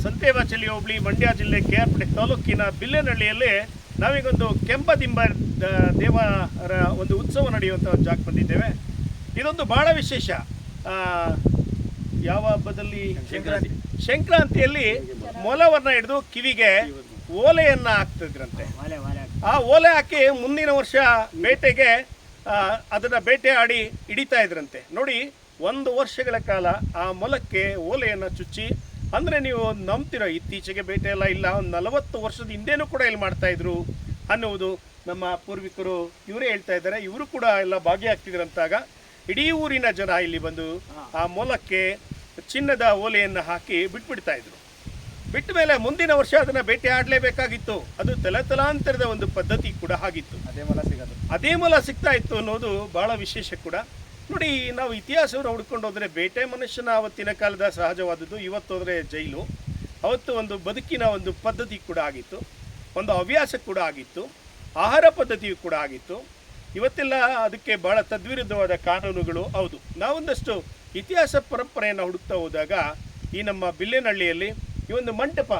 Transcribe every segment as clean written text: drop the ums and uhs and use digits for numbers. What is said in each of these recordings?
ಸಂತೇವಾಚಲಿ ಹೋಬಳಿ, ಮಂಡ್ಯ ಜಿಲ್ಲೆ, KR ತಾಲೂಕಿನ ಬಿಲ್ಲೆನಹಳ್ಳಿಯಲ್ಲಿ ನಾವೀಗೊಂದು ಕೆಂಪದಿಂಬ ದೇವರ ಒಂದು ಉತ್ಸವ ನಡೆಯುವಂಥ ಒಂದು ಜಾಗ ಬಂದಿದ್ದೇವೆ. ಇದೊಂದು ಭಾಳ ವಿಶೇಷ. ಯಾವ ಹಬ್ಬದಲ್ಲಿ? ಸಂಕ್ರಾಂತಿಯಲ್ಲಿ ಮೊಲವನ್ನು ಹಿಡಿದು ಕಿವಿಗೆ ಓಲೆಯನ್ನು ಹಾಕ್ತಿದ್ರಂತೆ. ಆ ಓಲೆ ಹಾಕಿ ಮುಂದಿನ ವರ್ಷ ಬೇಟೆಗೆ ಅದನ್ನು ಬೇಟೆ ಆಡಿ ಹಿಡಿತಾ ಇದ್ರಂತೆ. ನೋಡಿ, 1 ವರ್ಷಗಳ ಕಾಲ ಆ ಮೊಲಕ್ಕೆ ಓಲೆಯನ್ನು ಚುಚ್ಚಿ, ಅಂದರೆ ನೀವು ನಂಬ್ತಿರೋ, ಇತ್ತೀಚೆಗೆ ಬೇಟೆ ಎಲ್ಲ ಇಲ್ಲ, ಒಂದು 40 ವರ್ಷದ ಹಿಂದೆನೂ ಕೂಡ ಇಲ್ಲಿ ಮಾಡ್ತಾಯಿದ್ರು ಅನ್ನುವುದು ನಮ್ಮ ಪೂರ್ವಿಕರು ಇವರೇ ಹೇಳ್ತಾ ಇದ್ದಾರೆ. ಇವರು ಕೂಡ ಎಲ್ಲ ಭಾಗಿಯಾಗ್ತಿದ್ರಂತಾಗ ಇಡೀ ಊರಿನ ಜನ ಇಲ್ಲಿ ಬಂದು ಆ ಮೊಲಕ್ಕೆ ಚಿನ್ನದ ಓಲೆಯನ್ನು ಹಾಕಿ ಬಿಟ್ಬಿಡ್ತಾ ಇದ್ರು. ಬಿಟ್ಟ ಮೇಲೆ ಮುಂದಿನ ವರ್ಷ ಅದನ್ನು ಬೇಟೆ ಆಡಲೇಬೇಕಾಗಿತ್ತು. ಅದು ತಲಾಂತರದ ಒಂದು ಪದ್ಧತಿ ಕೂಡ ಆಗಿತ್ತು. ಅದೇ ಮೊಲ ಸಿಗ್ತಾ ಇತ್ತು ಅನ್ನೋದು ಭಾಳ ವಿಶೇಷ ಕೂಡ. ನೋಡಿ, ನಾವು ಇತಿಹಾಸವನ್ನು ಹುಡ್ಕೊಂಡು ಹೋದರೆ ಬೇಟೆ ಮನುಷ್ಯನ ಅವತ್ತಿನ ಕಾಲದ ಸಹಜವಾದದ್ದು. ಇವತ್ತು ಹೋದರೆ ಜೈಲು. ಅವತ್ತು ಒಂದು ಬದುಕಿನ ಒಂದು ಪದ್ಧತಿ ಕೂಡ ಆಗಿತ್ತು, ಒಂದು ಹವ್ಯಾಸ ಕೂಡ ಆಗಿತ್ತು, ಆಹಾರ ಪದ್ಧತಿಯು ಕೂಡ ಆಗಿತ್ತು. ಇವತ್ತೆಲ್ಲ ಅದಕ್ಕೆ ಭಾಳ ತದ್ವಿರುದ್ಧವಾದ ಕಾನೂನುಗಳು. ಹೌದು, ನಾವೊಂದಷ್ಟು ಇತಿಹಾಸ ಪರಂಪರೆಯನ್ನು ಹುಡುಕ್ತಾ ಹೋದಾಗ ಈ ನಮ್ಮ ಬಿಲ್ಲೆನಹಳ್ಳಿಯಲ್ಲಿ ಈ ಒಂದು ಮಂಟಪ,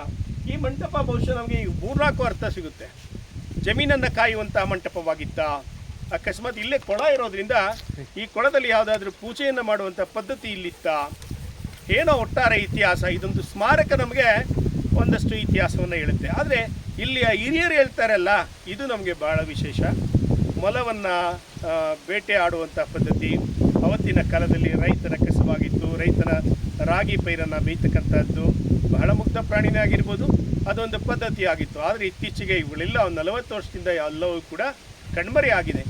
ಈ ಮಂಟಪ ಬಹುಶಃ ನಮಗೆ 3-4 ಅರ್ಥ ಸಿಗುತ್ತೆ. ಜಮೀನನ್ನು ಕಾಯುವಂಥ ಮಂಟಪವಾಗಿತ್ತ, ಅಕಸ್ಮಾತ್ ಇಲ್ಲೇ ಕೊಳ ಇರೋದ್ರಿಂದ ಈ ಕೊಳದಲ್ಲಿ ಯಾವುದಾದ್ರೂ ಪೂಜೆಯನ್ನು ಮಾಡುವಂಥ ಪದ್ಧತಿ ಇಲ್ಲಿತ್ತ, ಏನೋ ಒಟ್ಟಾರೆ ಇತಿಹಾಸ. ಇದೊಂದು ಸ್ಮಾರಕ ನಮಗೆ ಒಂದಷ್ಟು ಇತಿಹಾಸವನ್ನು ಹೇಳುತ್ತೆ. ಆದರೆ ಇಲ್ಲಿಯ ಹಿರಿಯರು ಹೇಳ್ತಾರಲ್ಲ, ಇದು ನಮಗೆ ಭಾಳ ವಿಶೇಷ. ಮೊಲವನ್ನು ಬೇಟೆ ಆಡುವಂಥ ಪದ್ಧತಿ ಅವತ್ತಿನ ಕಾಲದಲ್ಲಿ ರೈತನ ಕಸವಾಗಿತ್ತು. ರೈತನ ರಾಗಿ ಪೈರನ್ನು ಮೇಯ್ತಕ್ಕಂಥದ್ದು ಬಹಳ ಮುಗ್ಧ ಪ್ರಾಣಿನೇ ಆಗಿರ್ಬೋದು, ಅದೊಂದು ಪದ್ಧತಿ ಆಗಿತ್ತು. ಆದರೆ ಇತ್ತೀಚೆಗೆ ಇವುಗಳೆಲ್ಲ ಒಂದು 40 ವರ್ಷದಿಂದ ಎಲ್ಲವೂ ಕೂಡ ಕಣ್ಮರೆ ಆಗಿದೆ.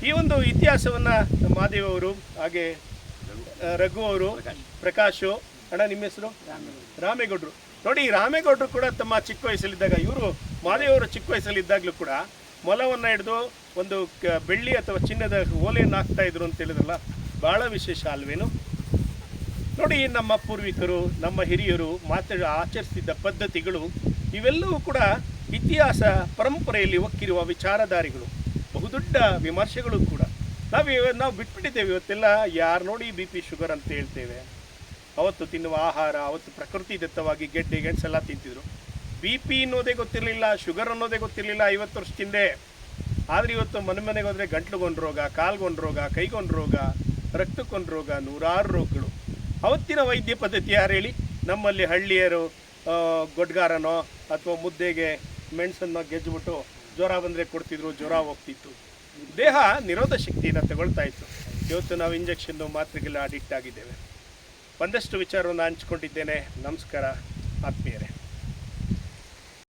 ಈ ಒಂದು ಇತಿಹಾಸವನ್ನು ಮಹಾದೇವ್ ಅವರು, ಹಾಗೆ ರಘು ಅವರು, ಪ್ರಕಾಶು ಅಣ್ಣ, ನಿಮ್ಮ ಹೆಸರು? ರಾಮೇಗೌಡರು. ನೋಡಿ, ರಾಮೇಗೌಡರು ಕೂಡ ತಮ್ಮ ಚಿಕ್ಕ ವಯಸ್ಸಲ್ಲಿದ್ದಾಗ, ಇವರು ಮಹಾದೇವರು ಚಿಕ್ಕ ವಯಸ್ಸಲ್ಲಿದ್ದಾಗಲೂ ಕೂಡ ಮೊಲವನ್ನು ಹಿಡಿದು ಒಂದು ಬೆಳ್ಳಿ ಅಥವಾ ಚಿನ್ನದ ಓಲೆಯನ್ನು ಹಾಕ್ತಾ ಇದ್ರು ಅಂತ ಹೇಳಿದ್ರಲ್ಲ, ಭಾಳ ವಿಶೇಷ ಅಲ್ವೇನು? ನೋಡಿ, ನಮ್ಮ ಪೂರ್ವಿಕರು, ನಮ್ಮ ಹಿರಿಯರು ಆಚರಿಸಿದ್ದ ಪದ್ಧತಿಗಳು ಇವೆಲ್ಲವೂ ಕೂಡ ಇತಿಹಾಸ ಪರಂಪರೆಯಲ್ಲಿ ಒಕ್ಕಿರುವ ವಿಚಾರಧಾರಿಗಳು, ಬಹುದೊಡ್ಡ ವಿಮರ್ಶೆಗಳು ಕೂಡ. ನಾವು ಬಿಟ್ಬಿಟ್ಟಿದ್ದೇವೆ. ಇವತ್ತೆಲ್ಲ ಯಾರು ನೋಡಿ BP ಶುಗರ್ ಅಂತ ಹೇಳ್ತೇವೆ. ಅವತ್ತು ತಿನ್ನುವ ಆಹಾರ, ಅವತ್ತು ಪ್ರಕೃತಿ ದತ್ತವಾಗಿ ಗೆಡ್ಡೆ ಗೆಣಸೆಲ್ಲ ತಿಂತಿದ್ರು. BP ಅನ್ನೋದೇ ಗೊತ್ತಿರಲಿಲ್ಲ, ಶುಗರ್ ಅನ್ನೋದೇ ಗೊತ್ತಿರಲಿಲ್ಲ 50 ವರ್ಷದ ಹಿಂದೆ. ಆದರೆ ಇವತ್ತು ಮನೆಗೆ ಹೋದರೆ ಗಂಟ್ಲುಗೊಂದು ರೋಗ, ಕಾಲ್ಗೊಂದು ರೋಗ, ಕೈಗೊಂದು ರೋಗ, ರಕ್ತಕ್ಕೊಂದು ರೋಗ, 100 ರೋಗಗಳು. ಅವತ್ತಿನ ವೈದ್ಯ ಪದ್ಧತಿ ಯಾರು ಹೇಳಿ? ನಮ್ಮಲ್ಲಿ ಹಳ್ಳಿಯರು ಗೊಡ್ಗಾರನೋ ಅಥವಾ ಮುದ್ದೆಗೆ ಮೆಣಸನ್ನು ಗೆಜ್ಜಿಬಿಟ್ಟು ಜ್ವರ ಬಂದರೆ ಕೊಡ್ತಿದ್ರು, ಜ್ವರ ಹೋಗ್ತಿತ್ತು, ದೇಹ ನಿರೋಧ ಶಕ್ತಿಯನ್ನು ತಗೊಳ್ತಾ ಇತ್ತು. ಇವತ್ತು ನಾವು ಇಂಜೆಕ್ಷನ್ನು, ಮಾತ್ರೆಗೆಲ್ಲ ಅಡಿಕ್ಟ್ ಆಗಿದ್ದೇವೆ. ಒಂದಷ್ಟು ವಿಚಾರವನ್ನು ಹಂಚ್ಕೊಂಡಿದ್ದೇನೆ. ನಮಸ್ಕಾರ ಆತ್ಮೀಯರೇ.